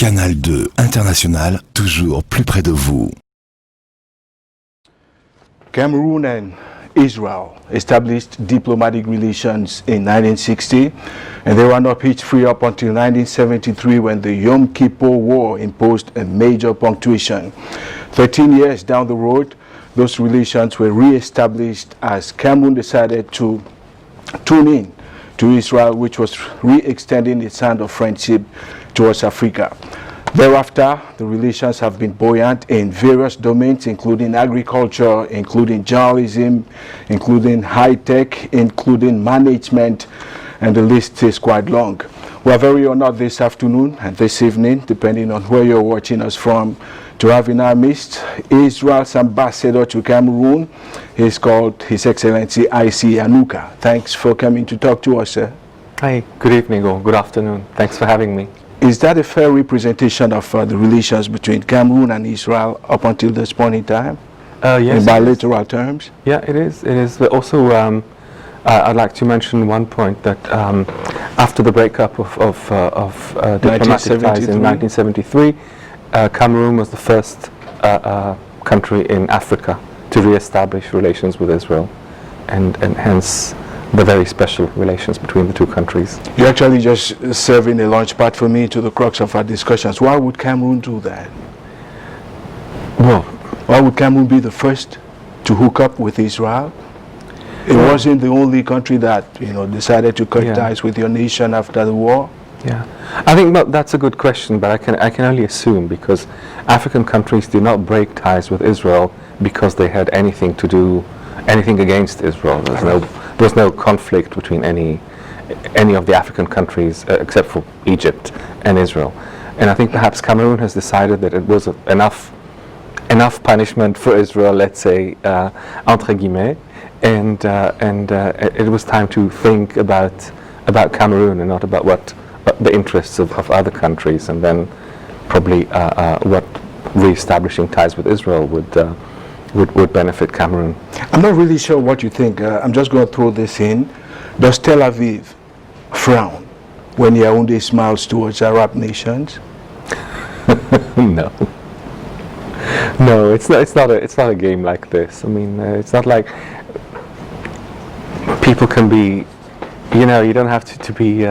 Canal 2 International, toujours plus près de vous. Cameroon and Israel established diplomatic relations in 1960, and they were not peace-free up until 1973 when the Yom Kippur War imposed a major punctuation. 13 years down the road, those relations were re-established as Cameroon decided to tune in to Israel, which was re-extending its hand of friendship towards Africa. Thereafter, the relations have been buoyant in various domains, including agriculture, including journalism, including high-tech, including management, and the list is quite long. We are very honored this afternoon and this evening, depending on where you're watching us from, to have in our midst Israel's ambassador to Cameroon. He's called His Excellency Isi Yanouka. Thanks for coming to talk to us, sir. Hi, good evening or good afternoon. Thanks for having me. Is that a fair representation of the relations between Cameroon and Israel up until this point in time? Yes. In bilateral terms? Yeah, it is. It is. But also, I'd like to mention one point that after the breakup of diplomatic ties in 1973, Cameroon was the first country in Africa to re-establish relations with Israel, and hence the very special relations between the two countries. You're actually just serving a launch pad for me to the crux of our discussions. Why would Cameroon do that? Well, why would Cameroon be the first to hook up with Israel? It wasn't the only country that, decided to cut ties with your nation after the war. Yeah, I think that's a good question, but I can only assume, because African countries do not break ties with Israel because they had anything against Israel. There was no conflict between any of the African countries except for Egypt and Israel. And I think perhaps Cameroon has decided that it was enough punishment for Israel, let's say, entre guillemets, and it was time to think about Cameroon and not about what the interests of other countries, and then probably what re-establishing ties with Israel would benefit Cameroon. I'm not really sure what you think. I'm just going to throw this in. Does Tel Aviv frown when Yaoundé smiles towards Arab nations? No, it's not a game like this. I mean, it's not like people can be. You don't have to be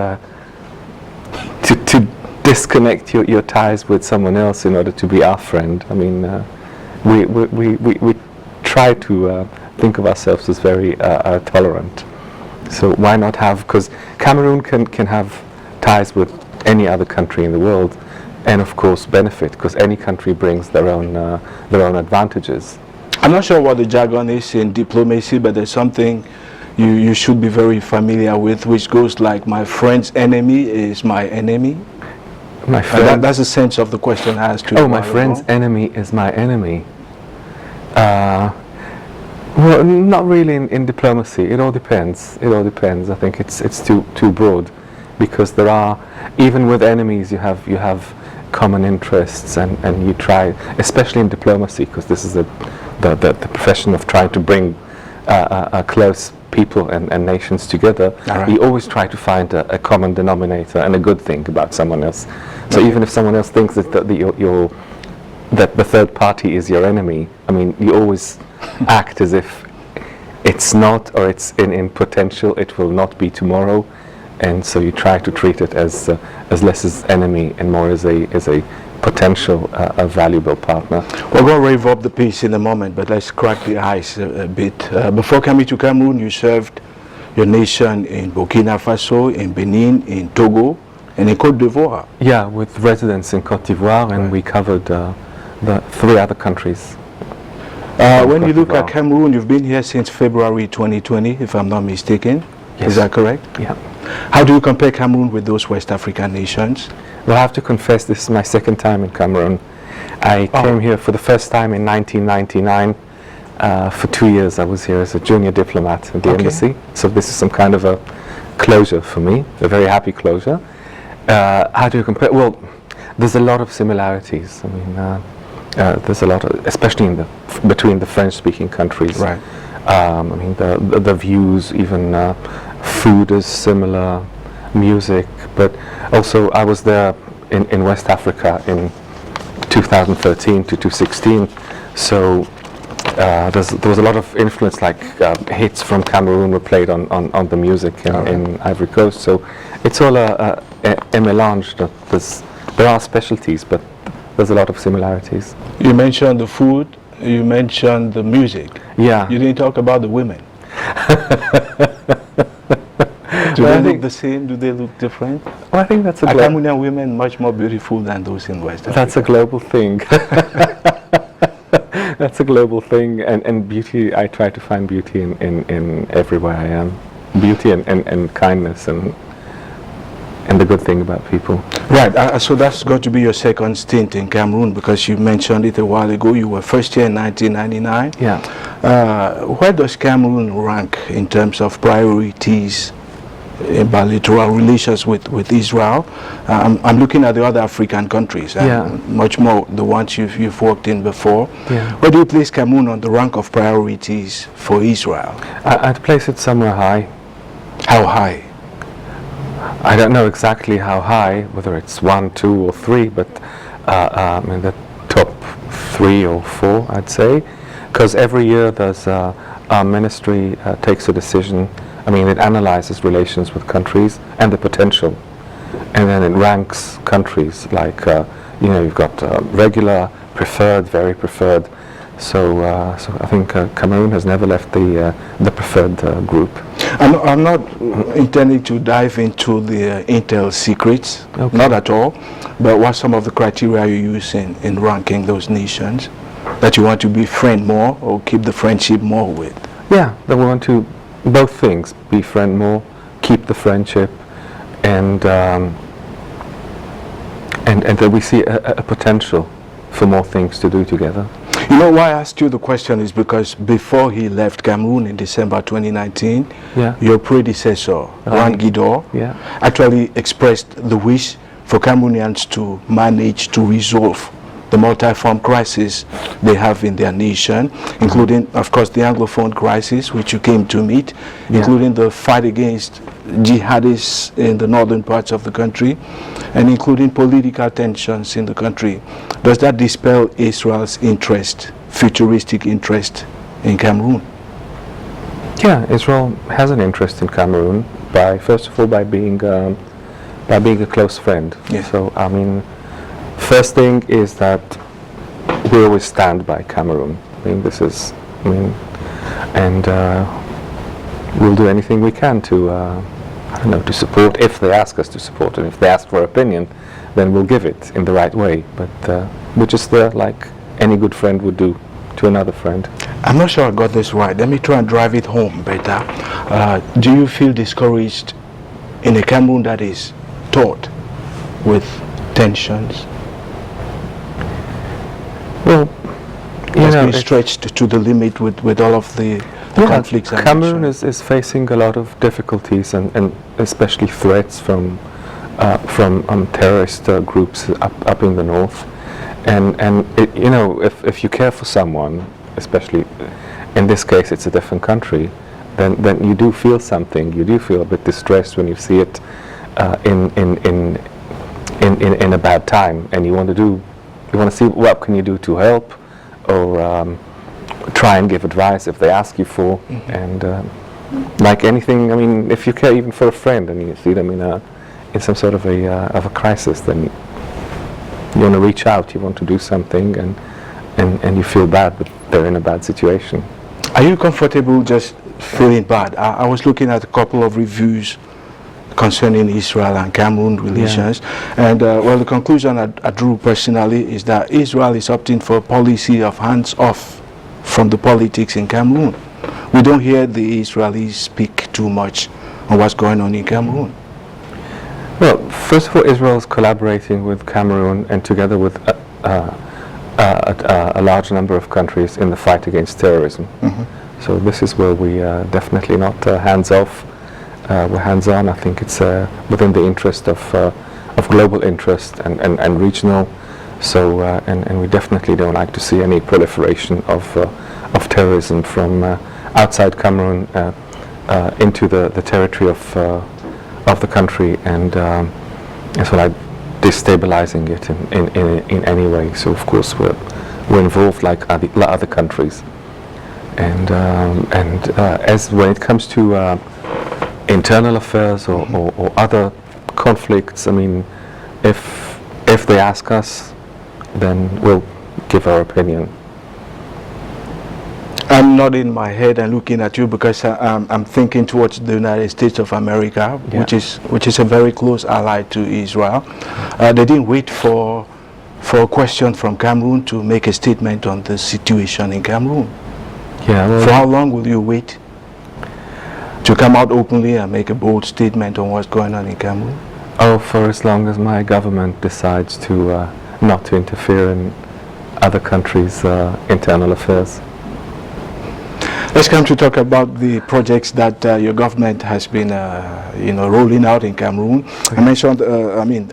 to disconnect your ties with someone else in order to be our friend. I mean, we try to think of ourselves as very tolerant. So why not have? Because Cameroon can have ties with any other country in the world, and of course benefit, because any country brings their own advantages. I'm not sure what the jargon is in diplomacy, but there's something you should be very familiar with, which goes like, my friend's enemy is my enemy. My friend, that's the sense of the question I asked you. Oh, my friend's enemy is my enemy. Well, not really in diplomacy. It all depends. I think it's too broad, because there are, even with enemies, you have common interests, and you try, especially in diplomacy, because this is the profession of trying to bring close people and nations together. Right. You always try to find a common denominator and a good thing about someone else. So even if someone else thinks that the third party is your enemy, I mean, you always act as if it's not, or it's in potential it will not be tomorrow, and so you try to treat it as less as enemy and more as a potential a valuable partner. We're going to rev up the piece in a moment, but let's crack the ice a bit. Before coming to Cameroon, you served your nation in Burkina Faso, in Benin, in Togo, and in Côte d'Ivoire. Yeah, with residence in Côte d'Ivoire, and we covered the 3 other countries. When you look at Cameroon, you've been here since February 2020, if I'm not mistaken. Yes. Is that correct? Yeah. How do you compare Cameroon with those West African nations? Well, I have to confess, this is my second time in Cameroon. I came here for the first time in 1999. For 2 years I was here as a junior diplomat at the embassy. So this is some kind of a closure for me, a very happy closure. How do you compare? Well, there's a lot of similarities. I mean, there's a lot, especially between the French-speaking countries. Right. I mean, the views, even food is similar, music, but also I was there in West Africa in 2013 to 2016. So there was a lot of influence, like hits from Cameroon were played on the music in Ivory Coast. So it's all a melange. There are specialties, but there's a lot of similarities. You mentioned the food, you mentioned the music. Yeah. You didn't talk about the women. Do they look the same? Do they look different? Well, I think that's Are Cameroonian women much more beautiful than those in West Africa? That's a global thing. That's a global thing, and beauty, I try to find beauty in everywhere I am. Beauty and kindness and the good thing about people. Right, so that's going to be your second stint in Cameroon, because you mentioned it a while ago. You were first here in 1999. Yeah. Where does Cameroon rank in terms of priorities in bilateral relations with Israel? I'm looking at the other African countries, much more the ones you've worked in before. Yeah. Where do you place Cameroon on the rank of priorities for Israel? I'd place it somewhere high. How high? I don't know exactly how high, whether it's 1, 2, or 3, but in the top 3 or 4, I'd say, because every year there's our ministry takes a decision. I mean, it analyzes relations with countries and the potential, and then it ranks countries like you've got regular, preferred, very preferred. So I think Cameroon has never left the preferred group. I'm not intending to dive into the intel secrets, not at all, but what some of the criteria you use in ranking those nations that you want to befriend more or keep the friendship more with? Yeah, that we want to, both things, befriend more, keep the friendship, and that we see a potential for more things to do together. You know why I asked you the question is because before he left Cameroon in December 2019, your predecessor, Juan Guidor, actually expressed the wish for Cameroonians to manage to resolve the multi-form crisis they have in their nation, including, of course, the Anglophone crisis, which you came to meet, including the fight against jihadists in the northern parts of the country, and including political tensions in the country. Does that dispel Israel's interest, futuristic interest in Cameroon? Yeah, Israel has an interest in Cameroon first of all, by being a close friend. Yeah. So, I mean, first thing is that we always stand by Cameroon. I mean, and we'll do anything we can to, to support, if they ask us to support, and if they ask for opinion, then we'll give it in the right way. But we're just there like any good friend would do to another friend. I'm not sure I got this right. Let me try and drive it home better. Do you feel discouraged in a Cameroon that is taught with tensions? Well, it's been stretched to the limit with all of the conflicts. Cameroon is facing a lot of difficulties and especially threats from terrorist groups up in the north, and if you care for someone, especially in this case it's a different country, then you do feel something. You do feel a bit distressed when you see it in a bad time, and you want to see what can you do to help, or try and give advice if they ask you for, and like anything. I mean, if you care even for a friend and you see them in some sort of a crisis, then you want to reach out, you want to do something, and you feel bad, but they're in a bad situation. Are you comfortable just feeling bad? I was looking at a couple of reviews concerning Israel and Cameroon relations, and the conclusion I drew personally is that Israel is opting for a policy of hands off from the politics in Cameroon. We don't hear the Israelis speak too much on what's going on in Cameroon. Well, first of all, Israel is collaborating with Cameroon and together with a large number of countries in the fight against terrorism. So this is where we definitely not hands off. We're hands on. I think it's within the interest of global interest and regional. So and we definitely don't like to see any proliferation of terrorism from outside Cameroon into the territory of the country, and so destabilizing it in any way. So of course we're involved like other countries, and as when it comes to internal affairs or other conflicts, I mean, if they ask us, then we'll give our opinion. I'm nodding my head and looking at you because I'm thinking towards the United States of America, Yeah. which is a very close ally to Israel. They didn't wait for a question from Cameroon to make a statement on the situation in Cameroon. Yeah. Well, For how long will you wait to come out openly and make a bold statement on what's going on in Cameroon? oh, for as long as my government decides to not to interfere in other countries' internal affairs. Let's come to talk about the projects that your government has been, rolling out in Cameroon. I mentioned,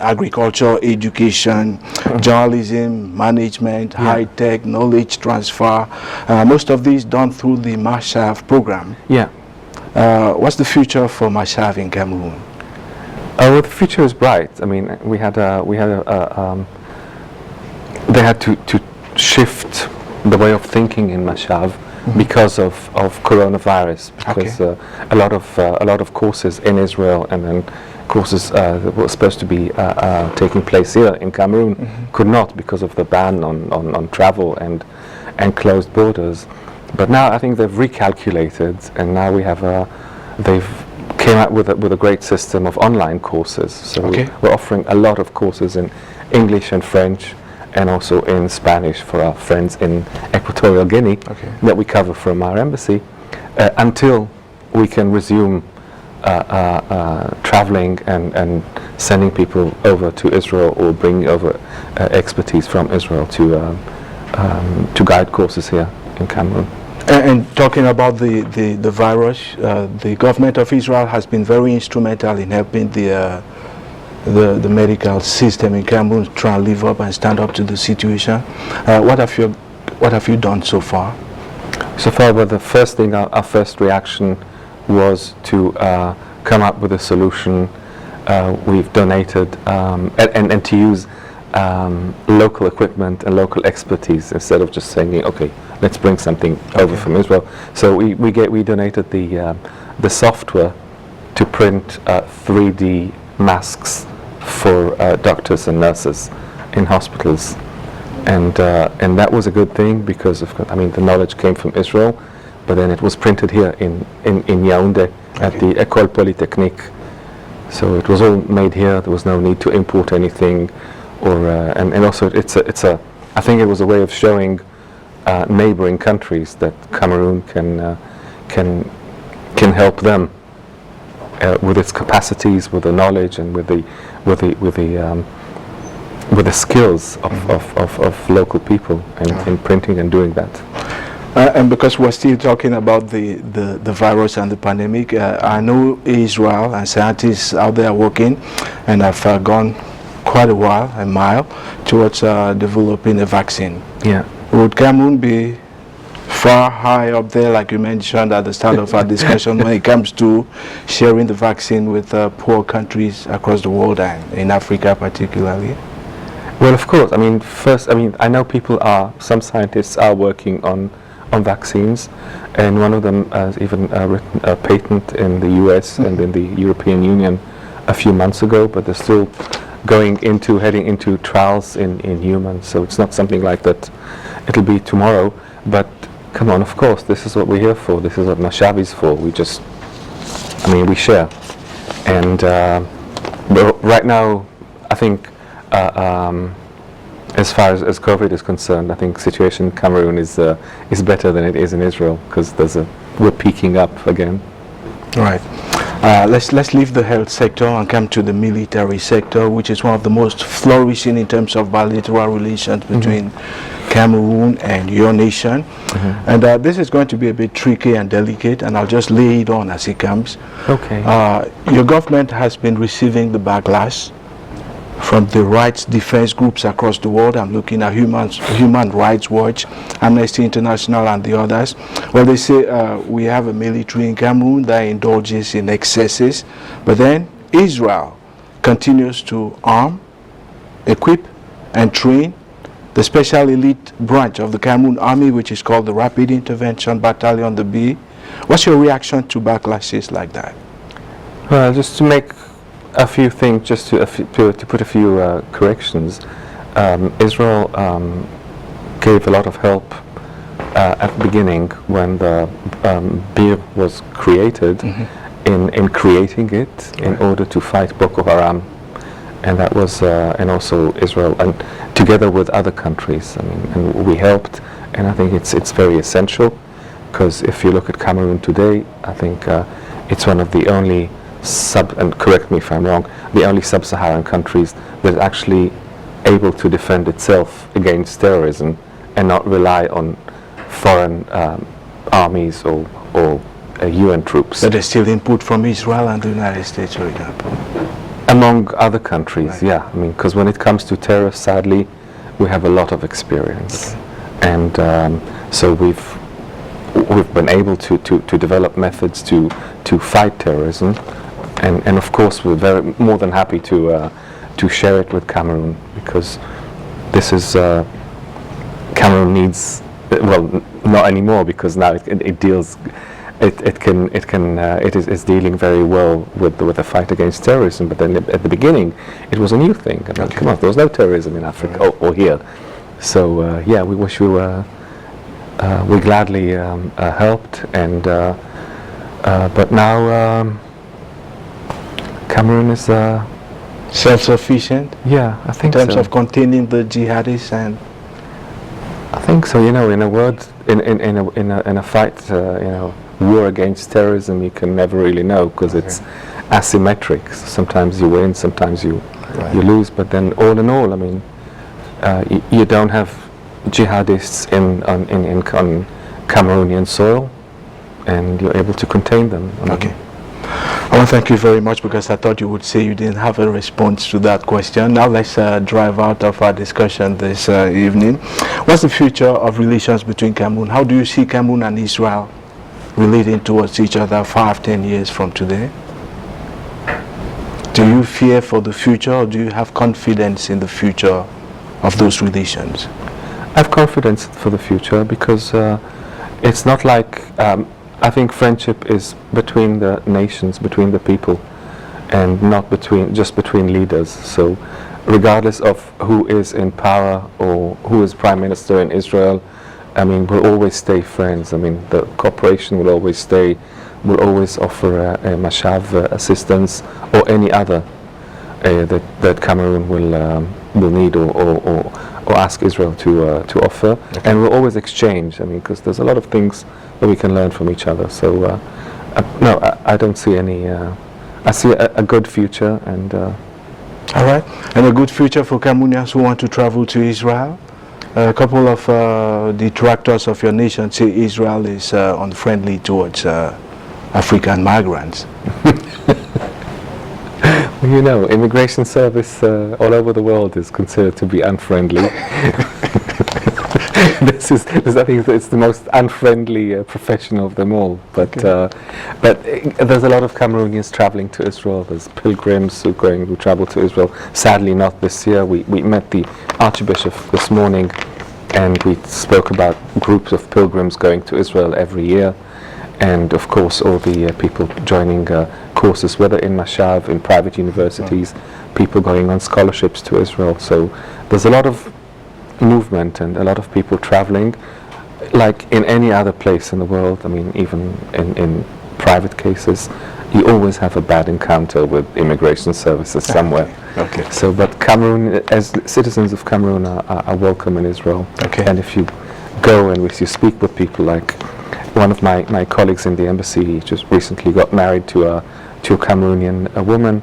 agriculture, education, journalism, management, high-tech, knowledge transfer. Most of these done through the Mashav program. Yeah. What's the future for Mashav in Cameroon? Well, the future is bright. I mean, they had to shift the way of thinking in Mashav because of coronavirus. Because a lot of courses in Israel and then courses that were supposed to be taking place here in Cameroon could not because of the ban on travel and closed borders. But now I think they've recalculated, and now they've came out with a great system of online courses. So we're offering a lot of courses in English and French, and also in Spanish for our friends in Equatorial Guinea that we cover from our embassy until we can resume traveling and sending people over to Israel or bringing over expertise from Israel to guide courses here in Cameroon. And talking about the virus, the government of Israel has been very instrumental in helping the medical system in Cameroon try and live up and stand up to the situation. What have you done so far? So far, well, the first thing, our first reaction was to come up with a solution. We've donated and to use local equipment and local expertise instead of just saying, okay, let's bring something over from Israel. So we donated the software to print 3D masks for doctors and nurses in hospitals, and that was a good thing because the knowledge came from Israel, but then it was printed here in Yaoundé at the École Polytechnique. So it was all made here. There was no need to import anything, and also I think it was a way of showing neighboring countries that Cameroon can help them with its capacities, with the knowledge, and with the skills of local people in printing and doing that. And because we're still talking about the virus and the pandemic, I know Israel and scientists out there working, and have gone quite a mile towards developing a vaccine. Yeah. Would Cameroon be far high up there, like you mentioned at the start of our discussion, when it comes to sharing the vaccine with poor countries across the world and in Africa particularly? Well, of course. I know some scientists are working on vaccines, and one of them has even written a patent in the US and in the European Union a few months ago, but they're still heading into trials in humans, so it's not something like that it'll be tomorrow. But come on, of course, this is what we're here for. This is what Mashav is for. We share. And right now, I think as far as COVID is concerned, I think the situation in Cameroon is better than it is in Israel, because we're peaking up again. Right. Let's leave the health sector and come to the military sector, which is one of the most flourishing in terms of bilateral relations between Cameroon and your nation. And this is going to be a bit tricky and delicate, and I'll just lay it on as it comes. Okay. Your government has been receiving the backlash from the rights defense groups across the world. I'm looking at Human Rights Watch, Amnesty International, and the others. Well, they say we have a military in Cameroon that indulges in excesses, but then Israel continues to arm equip and train the special elite branch of the Cameroon Army, which is called the Rapid Intervention Battalion, the B. What's your reaction to backlashes like that? Well, just to make a few things, just to put a few corrections. Israel gave a lot of help at the beginning when the BIR was created, in creating it in order to fight Boko Haram, and that was and also Israel, and together with other countries. I mean, and we helped, and I think it's very essential, because if you look at Cameroon today, I think it's one of the only and correct me if I'm wrong, the only sub-Saharan countries that are actually able to defend itself against terrorism and not rely on foreign armies or UN troops. But there's still input from Israel and the United States, for example. Among other countries, right. Yeah. I mean, because when it comes to terror, sadly, we have a lot of experience, and so we've been able to develop methods to fight terrorism, and of course we're more than happy to share it with Cameroon, because this is Cameroon needs, well, not anymore, because now it deals. It is dealing very well with the fight against terrorism, but then at the beginning it was a new thing. I mean, come on, there was no terrorism in Africa or here. So yeah, we wish we gladly helped, and but now Cameroon is self-sufficient. Yeah, I think in terms so. of containing the jihadists, and I think so. You know, in a word, in a fight, you know, war against terrorism, you can never really know, because it's asymmetric. Sometimes you win, sometimes you lose. But then, all in all, I mean, you don't have jihadists on Cameroonian soil, and you're able to contain them. Okay. I want to thank you very much, because I thought you would say you didn't have a response to that question. Now let's drive out of our discussion this evening. What's the future of relations between Cameroon? How do you see Cameroon and Israel relating towards each other 5-10 years from today? Do you fear for the future, or do you have confidence in the future of those relations? I have confidence for the future, because it's not like I think friendship is between the nations, between the people, and not just between leaders. So regardless of who is in power or who is prime minister in Israel, I mean, we'll always stay friends. I mean, the cooperation will always stay. We'll always offer a mashav assistance or any other that Cameroon will need or ask Israel to offer, and we'll always exchange. I mean, because there's a lot of things that we can learn from each other. So no, I don't see any. I see a good future, and all right, and a good future for Cameroonians who want to travel to Israel. A couple of detractors of your nation say Israel is unfriendly towards African migrants. Well, you know, immigration service all over the world is considered to be unfriendly. I think it's the most unfriendly profession of them all. But there's a lot of Cameroonians traveling to Israel. There's pilgrims who travel to Israel. Sadly, not this year. We met the Archbishop this morning, and we spoke about groups of pilgrims going to Israel every year, and of course all the people joining courses, whether in Mashav, in private universities, people going on scholarships to Israel. So there's a lot of movement and a lot of people traveling, like in any other place in the world. I mean, even in private cases, you always have a bad encounter with immigration services somewhere. Okay. So, but Cameroon, as citizens of Cameroon, are welcome in Israel. Okay. And if you go and if you speak with people, like one of my colleagues in the embassy just recently got married to a Cameroonian woman,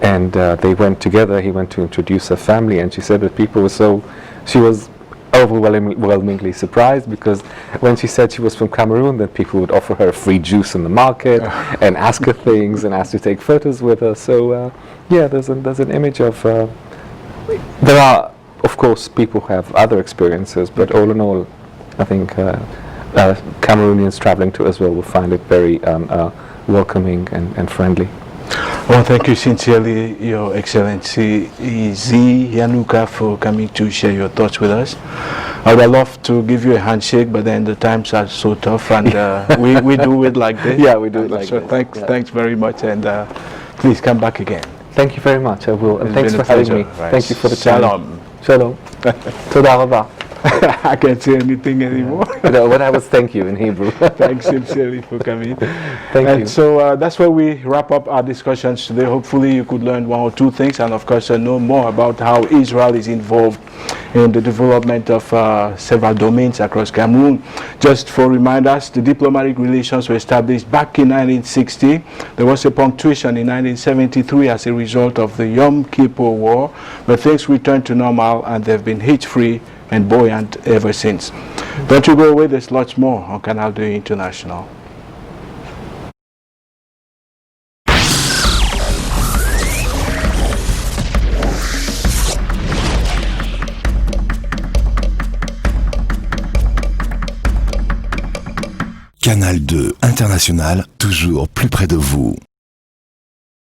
and they went together. He went to introduce her family, and she said that people were she was overwhelmingly surprised, because when she said she was from Cameroon, that people would offer her free juice in the market and ask her things and ask to take photos with her. So yeah, there's an image of there are, of course, people who have other experiences, but all in all, I think Cameroonians traveling to Israel will find it very welcoming and friendly. Well, thank you sincerely, Your Excellency Isi Yanouka, for coming to share your thoughts with us. I would love to give you a handshake, but then the times are so tough, and we do it like this. Yeah, we do it like so this. Thanks very much, and please come back again. Thank you very much, I will. And It's thanks been for a having me. pleasure. Right. Thank you for the time. Shalom. Shalom. Toda raba. I can't say anything anymore. When I was thank you in Hebrew. Thanks sincerely for coming. Thank And you. so that's where we wrap up our discussions today. Hopefully you could learn one or two things, and of course know more about how Israel is involved in the development of several domains across Cameroon. Just for reminders, the diplomatic relations were established back in 1960. There was a punctuation in 1973 as a result of the Yom Kippur War, but things returned to normal and they've been hitch-free and buoyant ever since. Don't you go away, there's lots more on Canal International. Canal 2 International, toujours plus près de vous.